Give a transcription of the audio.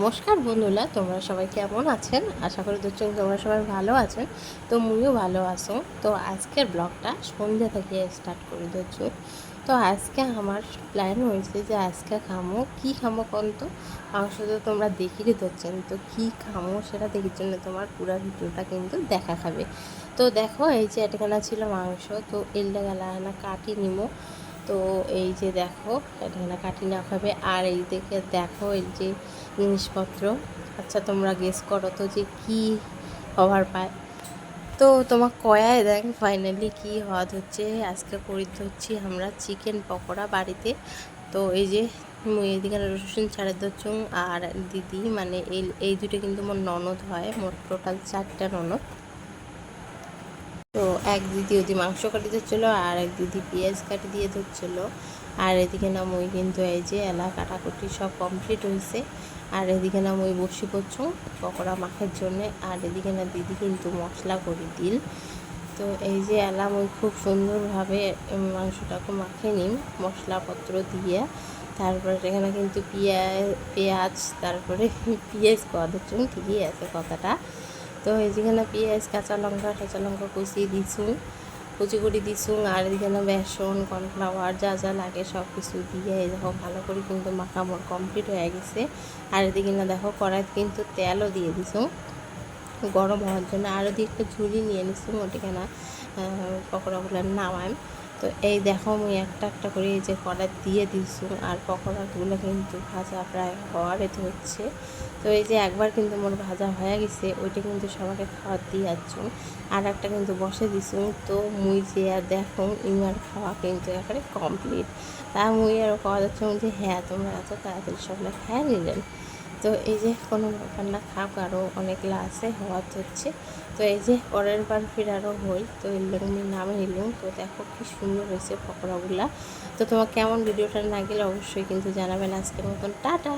নমস্কার বন্ধুরা, তোমরা সবাই কেমন আছেন? আশা করি তোমরা সবাই ভালো আছেন। তো মুইও ভালো আছো। তো আজকের ব্লগটা সন্ধ্যা থেকে স্টার্ট করে দিচ্ছি। তো আজকে আমার প্ল্যান হয়েছে যে আজকে কি খামো কোন তো মাংস তো তোমরা দেখিয়ে দিচ্ছেন। তো কি খামো সেটা দেখার জন্য তোমার পুরো ভিডিওটা কিন্তু দেখা খাবে। তো দেখো, এই যে এটাখানা ছিল মাংস, তো এলডা গেলা না কাটি নিমো। তো এই যে দেখো, এটা কাটি না খাবে। আর এই দিকে দেখো এই যে জিনিসপত্র। আচ্ছা, তোমরা গেস করো তো যে কি হওয়ার পায়। তো তোমার কয়ায় দেখ ফাইনালি কি হওয়া হচ্ছে। আজকে করি হচ্ছি আমরা চিকেন পকোড়া বাড়িতে। তো এই যে মুই এদিকে রসুন ছাড়ে দচ্ছুং, আর দিদি মানে এই দুটো কিন্তু মোর ননদ হয়, মোট টোটাল 4টা ননদ। তো এক দিদি ওদি মাংস কাটি দিচ্ছিলো, আর এক দিদি পেঁয়াজ কাটি দিয়ে ধরছিলো। আর এদিকে না মই কিন্তু এই যে এলা কাটাকুটি সব কমপ্লিট হয়েছে। আর এদিকে না মই বসি পড়ছ পকোড়া মাখার জন্যে। আর এদিকে না দিদি কিন্তু মশলা করে দিল। তো এই যে এলা মই খুব সুন্দরভাবে মাংসটাকে মাখিয়ে নিম মশলাপত্র দিয়ে। তারপরে এখানে কিন্তু পেঁয়াজ তারপরে পেঁয়াজ কয়া দিচ্ছ, ঠিকই আছে কথাটা। তো এই যেখানে পেঁয়াজ কাঁচা লঙ্কা কুচিয়ে দিছুঁ, কুচি করে দিছুঁ। আর এখানে বেসন কর্নফ্লাওয়ার যা যা লাগে সব কিছু দিয়ে এই দেখো ভালো করে কিন্তু মাখামোর কমপ্লিট হয়ে গেছে। আর এদিকে না দেখো কড়াইতে কিন্তু তেলও দিয়ে দিছুঁ গরম হওয়ার জন্য। আর ওদিকে একটা ঝুড়ি নিয়ে নিছুঁ ওটিখানা পকোড়াগুলো নামাই। তো এই দেখো আমি একটা একটা করে এই যে কড়াই দিয়ে দিছুঁ। আর পকোড়াগুলো কিন্তু ভাজা প্রায় হওয়ার হচ্ছে। তো এই যে একবার কিন্তু মোর ভাজা হয়ে গেছে, ওইটা কিন্তু সবাইকে খাওয়া দিয়ে যাচ্ছুঁ। আর একটা কিন্তু বসে দিছুঁ। তো মুই যে আর দেখো ইমার খাওয়া কিন্তু একেবারে কমপ্লিট। তা মুই আরও খাওয়া যাচ্ছুঁ যে হ্যাঁ তোমরা এত তাড়াতাড়ি সবাই খেয়ে নিলেন। তো এই যে কোনো ব্যাপার না, খাক, আরও অনেকগুলো আছে হওয়া হচ্ছে। তো এই যে পরের বার ফির আরও হই। তো এলুমি নামে এলুম। তো দেখো কি সুন্দর হয়েছে পকোড়াগুলা। তো তোমার কেমন ভিডিওটা না গেলে অবশ্যই কিন্তু জানাবেন। আজকের মতন টাটা।